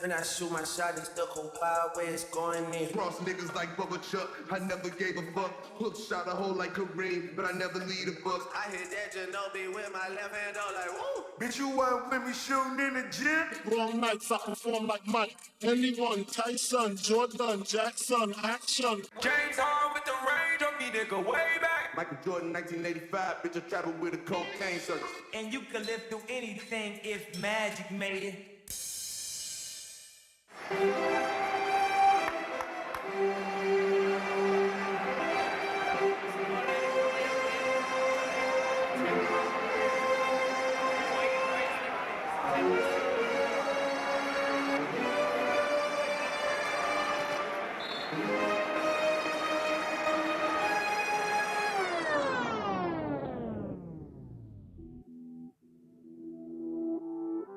And I shoot my shot, it's the whole wild way it's going in. Cross niggas like Bubba Chuck, I never gave a fuck. Hook shot a hole like Kareem, but I never lead a buck. I hit that Ginobili with my left hand, all like, woo! Bitch, you weren't with me shooting in the gym? Wrong nights, I perform like Mike. Anyone, Tyson, Jordan, Jackson, action. James Harden with the range on me, nigga, way back. Michael Jordan, 1985, bitch, I traveled with a cocaine circus. And you could live through anything if magic made it.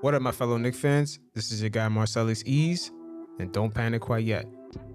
What up, my fellow Knicks fans? This is your guy Marcellus Ease, and don't panic quite yet.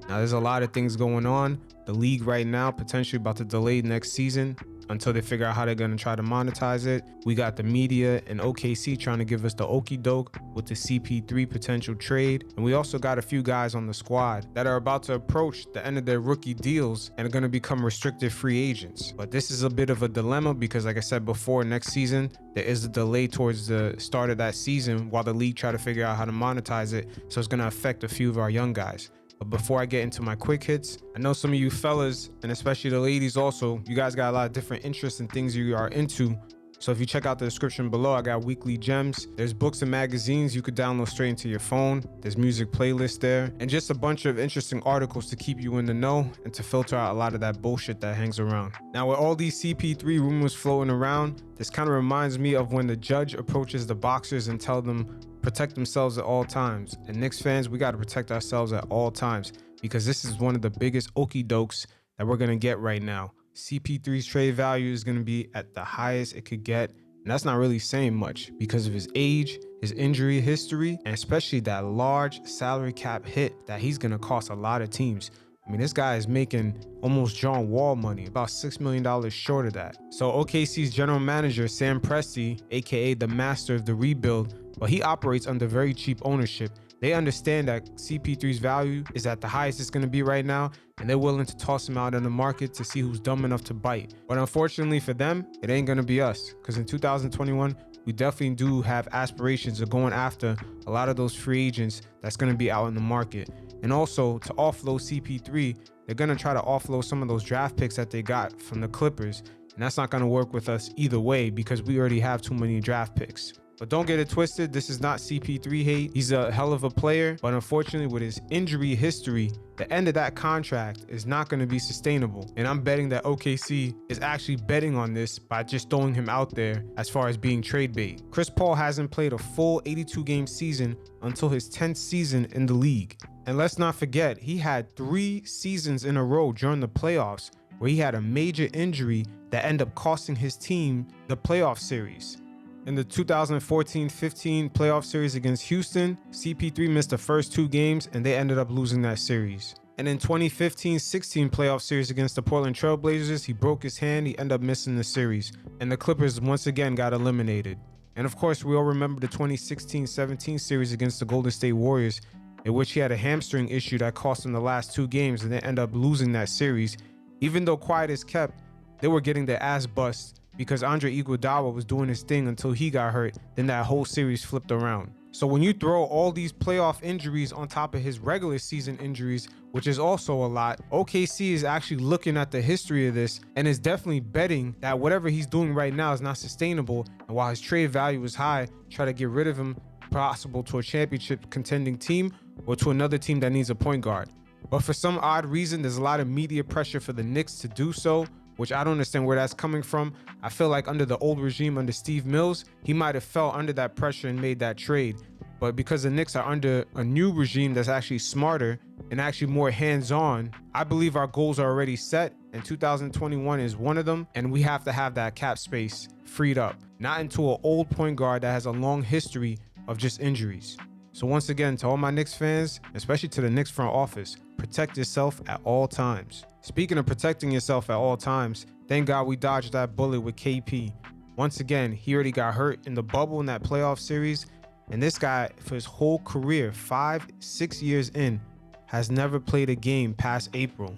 Now, there's a lot of things going on. The league right now potentially about to delay next season until they figure out how they're going to try to monetize it. We got the media and OKC trying to give us the okie doke with the CP3 potential trade. And we also got a few guys on the squad that are about to approach the end of their rookie deals and are going to become restricted free agents. But this is a bit of a dilemma because, like I said before, next season, there is a delay towards the start of that season while the league try to figure out how to monetize it. So it's going to affect a few of our young guys. But before I get into my quick hits, I know some of you fellas, and especially the ladies also, you guys got a lot of different interests and things you are into. So if you check out the description below, I got weekly gems. There's books and magazines you could download straight into your phone. There's music playlists there, and just a bunch of interesting articles to keep you in the know and to filter out a lot of that bullshit that hangs around. Now, with all these CP3 rumors floating around, this kind of reminds me of when the judge approaches the boxers and tell them protect themselves at all times. And Knicks fans, we got to protect ourselves at all times because this is one of the biggest okie dokes that we're going to get right now. CP3's trade value is going to be at the highest it could get. And that's not really saying much because of his age, his injury history, and especially that large salary cap hit that he's going to cost a lot of teams. I mean, this guy is making almost John Wall money, about $6 million short of that. So OKC's general manager, Sam Presti, aka the master of the rebuild, well, he operates under very cheap ownership. They understand that CP3's value is at the highest it's going to be right now, and they're willing to toss him out in the market to see who's dumb enough to bite. But unfortunately for them, it ain't going to be us, because in 2021, we definitely do have aspirations of going after a lot of those free agents that's going to be out in the market. And also, to offload CP3, they're going to try to offload some of those draft picks that they got from the Clippers. And that's not going to work with us either way because we already have too many draft picks. But don't get it twisted, this is not CP3 hate. He's a hell of a player, but unfortunately with his injury history, the end of that contract is not going to be sustainable. And I'm betting that OKC is actually betting on this by just throwing him out there as far as being trade bait. Chris Paul hasn't played a full 82-game season until his 10th season in the league. And let's not forget, he had 3 seasons in a row during the playoffs where he had a major injury that ended up costing his team the playoff series. In the 2014-15 playoff series against Houston, CP3 missed the first 2 games and they ended up losing that series. And in 2015-16 playoff series against the Portland Trail Blazers, he broke his hand, he ended up missing the series. And the Clippers once again got eliminated. And of course, we all remember the 2016-17 series against the Golden State Warriors, in which he had a hamstring issue that cost him the last 2 games and they ended up losing that series. Even though quiet is kept, they were getting their ass bust because Andre Iguodala was doing his thing until he got hurt. Then that whole series flipped around. So when you throw all these playoff injuries on top of his regular season injuries, which is also a lot, OKC is actually looking at the history of this and is definitely betting that whatever he's doing right now is not sustainable. And while his trade value is high, try to get rid of him, possible to a championship contending team or to another team that needs a point guard. But for some odd reason, there's a lot of media pressure for the Knicks to do so, which I don't understand where that's coming from. I feel like under the old regime, under Steve Mills, he might have fell under that pressure and made that trade. But because the Knicks are under a new regime that's actually smarter and actually more hands-on, I believe our goals are already set, and 2021 is one of them, and we have to have that cap space freed up, not into an old point guard that has a long history of just injuries. So once again, to all my Knicks fans, especially to the Knicks front office, protect yourself at all times. Speaking of protecting yourself at all times, thank God we dodged that bullet with KP. Once again, he already got hurt in the bubble in that playoff series, And this guy, for his whole career, 5-6 years in, has never played a game past April.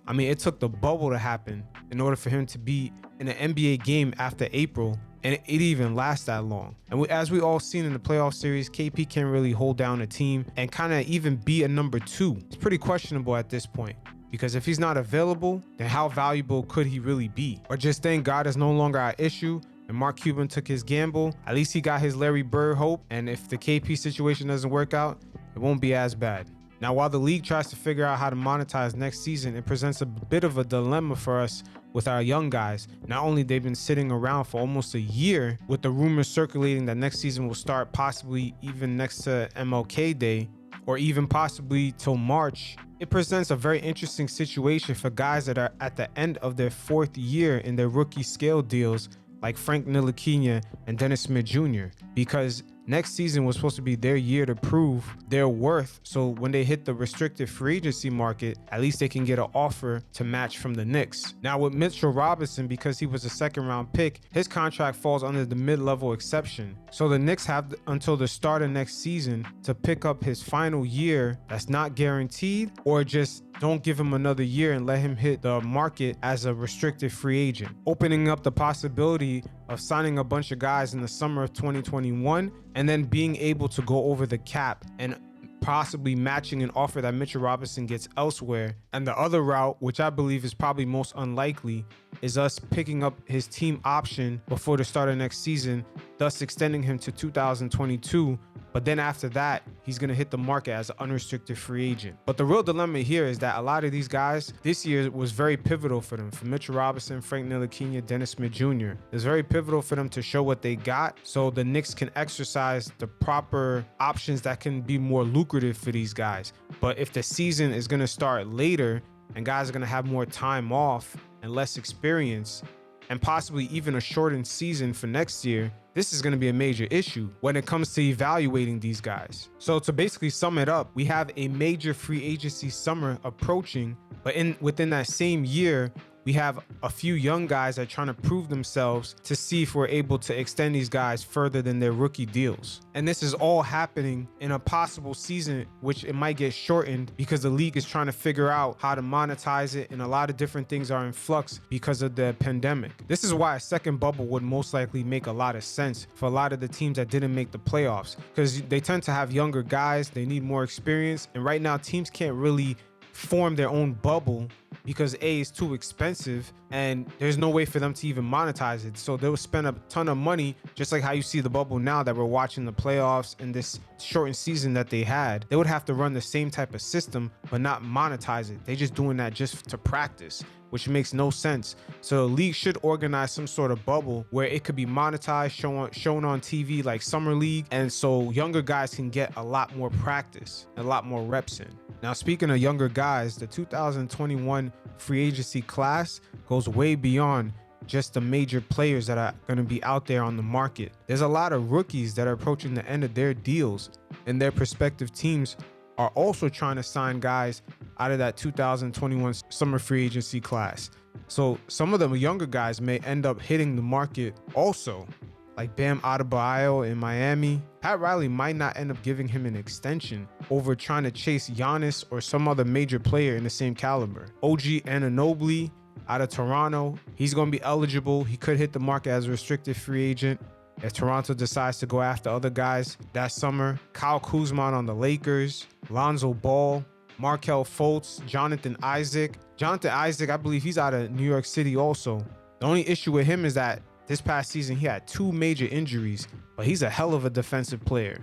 I mean, it took the bubble to happen in order for him to be in an NBA game after April, and it even lasts that long. And as we all seen in the playoff series, KP can't really hold down a team and kind of even be a number 2. It's pretty questionable at this point, because if he's not available, then how valuable could he really be? Or just thank God is no longer our issue and Mark Cuban took his gamble. At least he got his Larry Bird hope, and if the KP situation doesn't work out, it won't be as bad. Now, while the league tries to figure out how to monetize next season, it presents a bit of a dilemma for us with our young guys. Not only they've been sitting around for almost a year, with the rumors circulating that next season will start possibly even next to MLK Day, or even possibly till March. It presents a very interesting situation for guys that are at the end of their 4th year in their rookie scale deals, like Frank Ntilikina and Dennis Smith Jr., because next season was supposed to be their year to prove their worth. So when they hit the restricted free agency market, at least they can get an offer to match from the Knicks. Now with Mitchell Robinson, because he was a 2nd round pick, his contract falls under the mid-level exception. So the Knicks have until the start of next season to pick up his final year that's not guaranteed, or just don't give him another year and let him hit the market as a restricted free agent, opening up the possibility of signing a bunch of guys in the summer of 2021 and then being able to go over the cap and possibly matching an offer that Mitchell Robinson gets elsewhere. And the other route, which I believe is probably most unlikely, is us picking up his team option before the start of next season, thus extending him to 2022. But then after that, he's going to hit the market as an unrestricted free agent. But the real dilemma here is that a lot of these guys this year was very pivotal for them. For Mitchell Robinson, Frank Ntilikina, Dennis Smith Jr. It's very pivotal for them to show what they got so the Knicks can exercise the proper options that can be more lucrative for these guys. But if the season is going to start later and guys are going to have more time off and less experience, and possibly even a shortened season for next year, this is going to be a major issue when it comes to evaluating these guys. So to basically sum it up, we have a major free agency summer approaching, but within that same year, we have a few young guys that are trying to prove themselves to see if we're able to extend these guys further than their rookie deals. And this is all happening in a possible season, which it might get shortened because the league is trying to figure out how to monetize it, and a lot of different things are in flux because of the pandemic. This is why a second bubble would most likely make a lot of sense for a lot of the teams that didn't make the playoffs, because they tend to have younger guys, they need more experience, and right now teams can't really form their own bubble because A, is too expensive and there's no way for them to even monetize it. So they'll spend a ton of money, just like how you see the bubble now that we're watching the playoffs and this shortened season that they had. They would have to run the same type of system but not monetize it. They're just doing that just to practice, which makes no sense. So the league should organize some sort of bubble where it could be monetized, shown on TV like Summer League, and so younger guys can get a lot more practice, a lot more reps in. Now, speaking of younger guys, the 2021 free agency class goes way beyond just the major players that are going to be out there on the market. There's a lot of rookies that are approaching the end of their deals, and their prospective teams are also trying to sign guys out of that 2021 summer free agency class. So some of the younger guys may end up hitting the market also, like Bam Adebayo in Miami. Pat Riley might not end up giving him an extension over trying to chase Giannis or some other major player in the same caliber. OG Anunoby out of Toronto, he's going to be eligible. He could hit the market as a restricted free agent if Toronto decides to go after other guys that summer. Kyle Kuzma on the Lakers, Lonzo Ball, Markelle Fultz, Jonathan Isaac. Jonathan Isaac, I believe he's out of New York City also. The only issue with him is that this past season he had 2 major injuries, but he's a hell of a defensive player.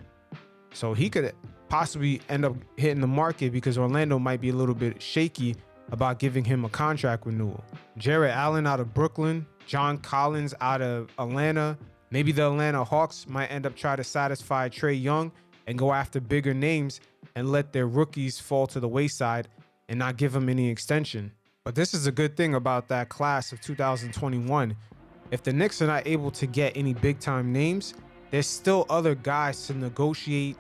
So he could possibly end up hitting the market because Orlando might be a little bit shaky about giving him a contract renewal. Jarrett Allen out of Brooklyn, John Collins out of Atlanta. Maybe the Atlanta Hawks might end up trying to satisfy Trae Young and go after bigger names and let their rookies fall to the wayside and not give them any extension. But this is a good thing about that class of 2021. If the Knicks are not able to get any big time names, there's still other guys to negotiate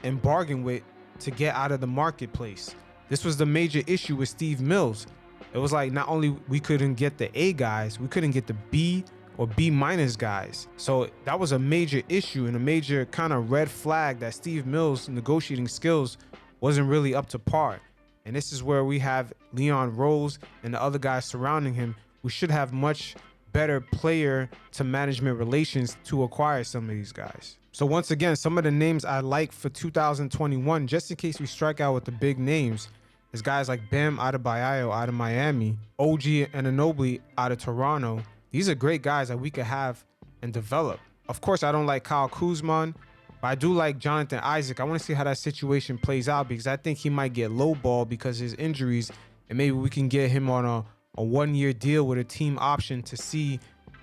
and bargain with to get out of the marketplace. This was the major issue with Steve Mills. It was like not only we couldn't get the A guys, we couldn't get the B or B- guys. So that was a major issue and a major kind of red flag that Steve Mills' negotiating skills wasn't really up to par. And this is where we have Leon Rose and the other guys surrounding him who should have much better player to management relations to acquire some of these guys. So once again, some of the names I like for 2021, just in case we strike out with the big names, is guys like Bam Adebayo out of Miami, OG Anunoby out of Toronto. These are great guys that we could have and develop. Of course, I don't like Kyle Kuzma, but I do like Jonathan Isaac. I want to see how that situation plays out because I think he might get lowballed because of his injuries, and maybe we can get him on a one-year deal with a team option to see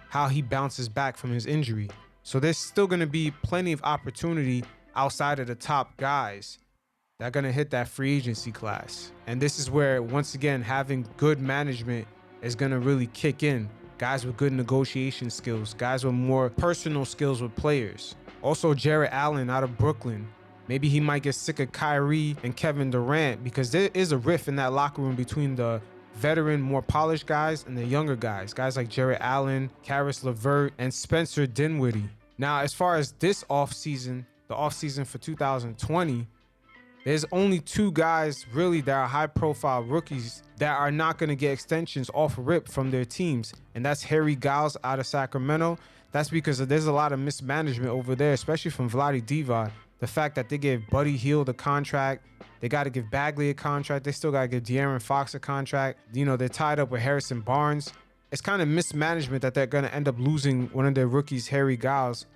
how he bounces back from his injury. So there's still going to be plenty of opportunity outside of the top guys that are going to hit that free agency class. And this is where, once again, having good management is going to really kick in. Guys with good negotiation skills, guys with more personal skills with players. Also, Jarrett Allen out of Brooklyn. Maybe he might get sick of Kyrie and Kevin Durant because there is a rift in that locker room between the veteran, more polished guys and the younger guys. Guys like Jarrett Allen, Karis LeVert, and Spencer Dinwiddie. Now, as far as this offseason, the offseason for 2020, there's only two guys really that are high-profile rookies that are not going to get extensions off rip from their teams, and that's Harry Giles out of Sacramento. That's because there's a lot of mismanagement over there, especially from Vlade Divac. The fact that they gave Buddy Hield a contract, they got to give Bagley a contract, they still got to give De'Aaron Fox a contract. You know, they're tied up with Harrison Barnes. It's kind of mismanagement that they're going to end up losing one of their rookies, Harry Giles,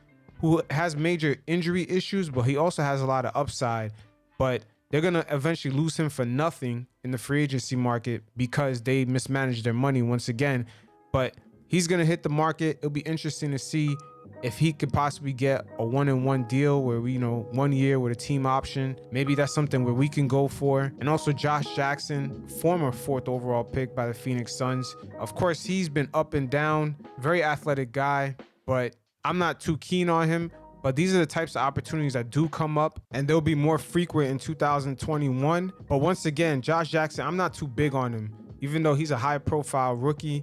who has major injury issues, but he also has a lot of upside. But they're going to eventually lose him for nothing in the free agency market because they mismanaged their money once again. But he's going to hit the market. It'll be interesting to see if he could possibly get a 1-and-1 deal where we, 1 year with a team option. Maybe that's something where we can go for. And also Josh Jackson, former 4th overall pick by the Phoenix Suns. Of course, he's been up and down, very athletic guy, but I'm not too keen on him. But these are the types of opportunities that do come up, and they'll be more frequent in 2021. But once again, Josh Jackson, I'm not too big on him, even though he's a high-profile rookie.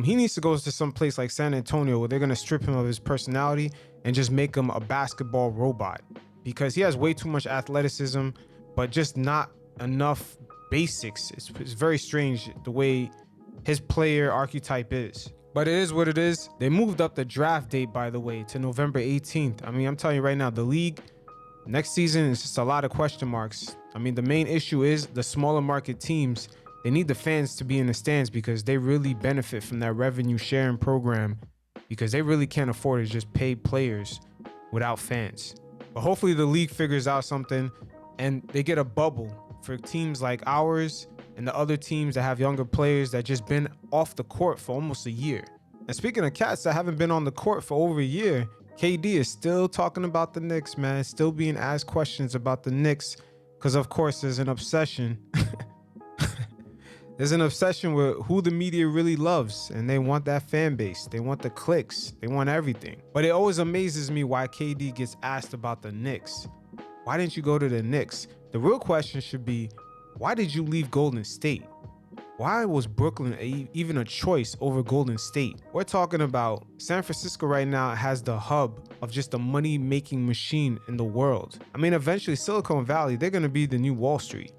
He needs to go to some place like San Antonio where they're going to strip him of his personality and just make him a basketball robot, because he has way too much athleticism, but just not enough basics. It's very strange the way his player archetype is. But it is what it is. They moved up the draft date, by the way, to November 18th. I mean, I'm telling you right now, the league next season is just a lot of question marks. I mean, the main issue is the smaller market teams. They need the fans to be in the stands because they really benefit from that revenue sharing program, because they really can't afford to just pay players without fans. But hopefully the league figures out something and they get a bubble for teams like ours and the other teams that have younger players that just been off the court for almost a year. And speaking of cats that haven't been on the court for over a year, KD is still talking about the Knicks, man. Still being asked questions about the Knicks because, of course, there's an obsession. There's an obsession with who the media really loves, and they want that fan base. They want the clicks. They want everything. But it always amazes me why KD gets asked about the Knicks. Why didn't you go to the Knicks? The real question should be, why did you leave Golden State? Why was Brooklyn even a choice over Golden State? We're talking about San Francisco right now has the hub of just a money-making machine in the world. I mean, eventually Silicon Valley, they're going to be the new Wall Street.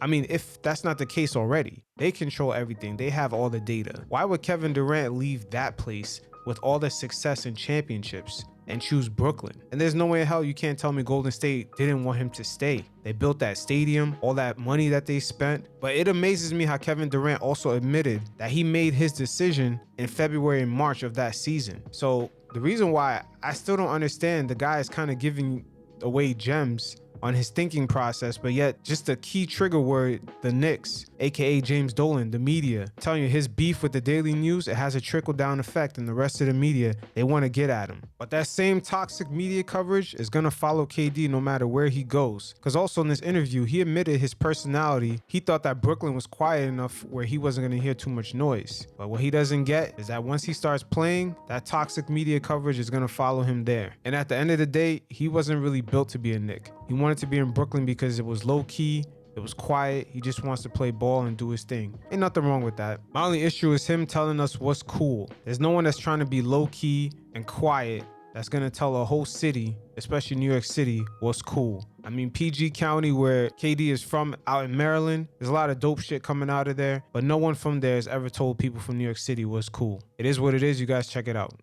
I mean, if that's not the case already, they control everything. They have all the data. Why would Kevin Durant leave that place with all the success and championships and choose Brooklyn? And there's no way in hell you can't tell me Golden State didn't want him to stay. They built that stadium, all that money that they spent. But it amazes me how Kevin Durant also admitted that he made his decision in February and March of that season. So the reason why I still don't understand, the guy is kind of giving away gems on his thinking process, but yet just a key trigger word, the Knicks, aka James Dolan, the media, telling you his beef with the Daily News, it has a trickle down effect, and the rest of the media, they want to get at him. But that same toxic media coverage is going to follow KD no matter where he goes. Because also in this interview, he admitted his personality. He thought that Brooklyn was quiet enough where he wasn't going to hear too much noise. But what he doesn't get is that once he starts playing, that toxic media coverage is going to follow him there. And at the end of the day, he wasn't really built to be a Knick. He wanted to be in Brooklyn because it was low key, It was quiet. He just wants to play ball and do his thing. Ain't nothing wrong with that. My only issue is him telling us what's cool. There's no one that's trying to be low-key and quiet that's going to tell a whole city, especially New York City, what's cool. I mean, PG County, where KD is from, out in Maryland, there's a lot of dope shit coming out of there, but no one from there has ever told people from New York City what's cool. It is what it is. You guys check it out.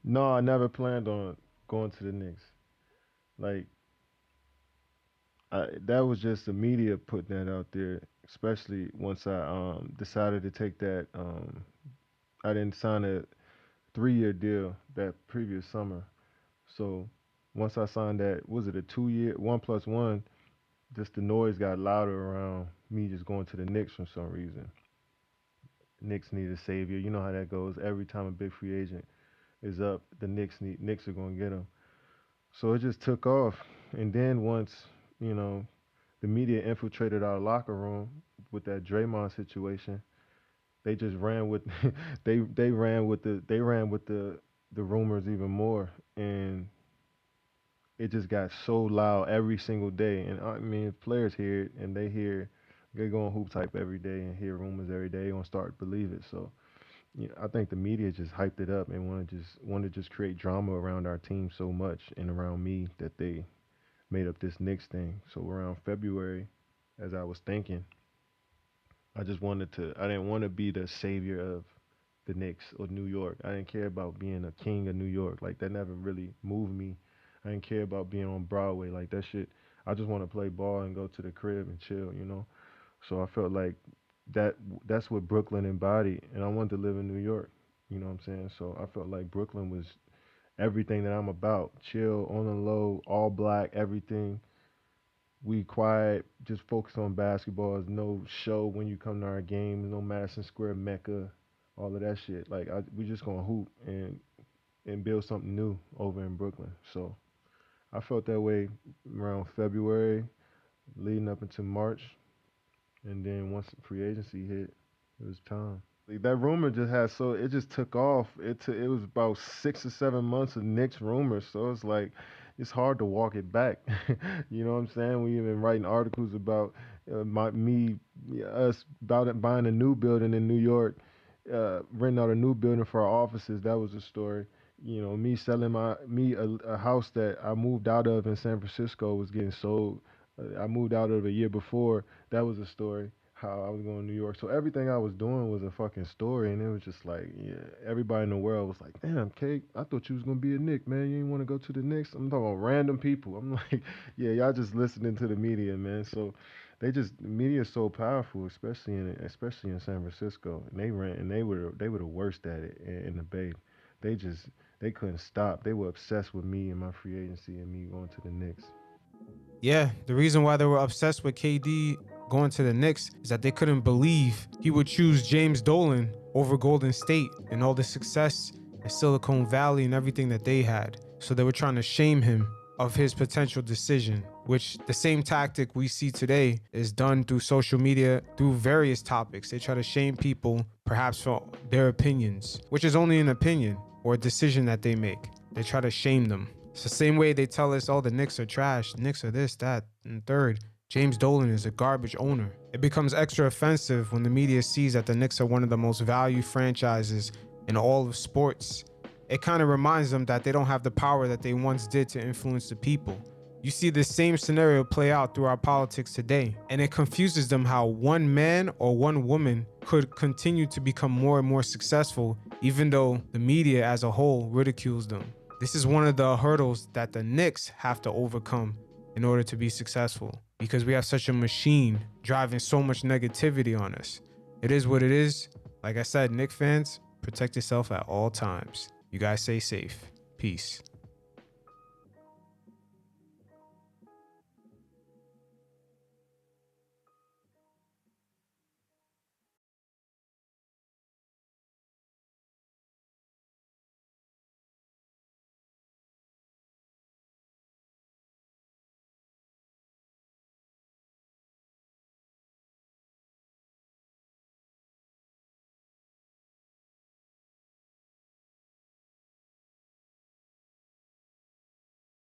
No, I never planned on going to the Knicks. Like, that was just the media putting that out there, especially once I decided to take that. I didn't sign a 3-year deal that previous summer. So once I signed that, was it a 2-year, 1+1, just the noise got louder around me just going to the Knicks for some reason. Knicks need a savior. You know how that goes. Every time a big free agent is up, the Knicks are going to get him. So it just took off. And then once, the media infiltrated our locker room with that Draymond situation, they just ran with they ran with the rumors even more, and it just got so loud every single day. And I mean, if players hear it and they go on Hoop Type every day and hear rumors every day, they gonna start to believe it. So I think the media just hyped it up and want to just create drama around our team so much and around me that they made up this Knicks thing. So around February, as I was thinking, I didn't want to be the savior of the Knicks or New York. I didn't care about being a king of New York. Like, that never really moved me. I didn't care about being on Broadway. Like, that shit, I just want to play ball and go to the crib and chill, So I felt like that's what Brooklyn embodied, and I wanted to live in New York, you know what I'm saying? So I felt like Brooklyn was everything that I'm about. Chill, on the low, all black, everything. We quiet, just focus on basketball. There's no show when you come to our games, no Madison Square Mecca, all of that shit. Like, we just gonna hoop and build something new over in Brooklyn. So I felt that way around February, leading up into March, and then once free agency hit, it was time. That rumor it just took off. It was about 6 or 7 months of Knicks rumors, so it's like, it's hard to walk it back. You know what I'm saying? We even writing articles about us about it, buying a new building in New York, renting out a new building for our offices. That was a story. Me selling a house that I moved out of in San Francisco was getting sold. I moved out of a year before. That was a story. How I was going to New York. So everything I was doing was a fucking story, and it was just like, everybody in the world was like, damn, Kate, I thought you was going to be a Knick, man. You didn't want to go to the Knicks? I'm talking about random people. I'm like, yeah, y'all just listening to the media, man. So the media is so powerful, especially in San Francisco. And they were the worst at it in the Bay. They couldn't stop. They were obsessed with me and my free agency and me going to the Knicks. Yeah, the reason why they were obsessed with KD going to the Knicks is that they couldn't believe he would choose James Dolan over Golden State and all the success in Silicon Valley and everything that they had. So they were trying to shame him of his potential decision, which the same tactic we see today is done through social media, through various topics. They try to shame people perhaps for their opinions, which is only an opinion or a decision that they make. They try to shame them. It's the same way they tell us, oh, the Knicks are trash. The Knicks are this, that, and third. James Dolan is a garbage owner. It becomes extra offensive when the media sees that the Knicks are one of the most valued franchises in all of sports. It kind of reminds them that they don't have the power that they once did to influence the people. You see the same scenario play out through our politics today, and it confuses them how one man or one woman could continue to become more and more successful, even though the media as a whole ridicules them. This is one of the hurdles that the Knicks have to overcome in order to be successful, because we have such a machine driving so much negativity on us. It is what it is. Like I said, Knicks fans, protect yourself at all times. You guys stay safe. Peace.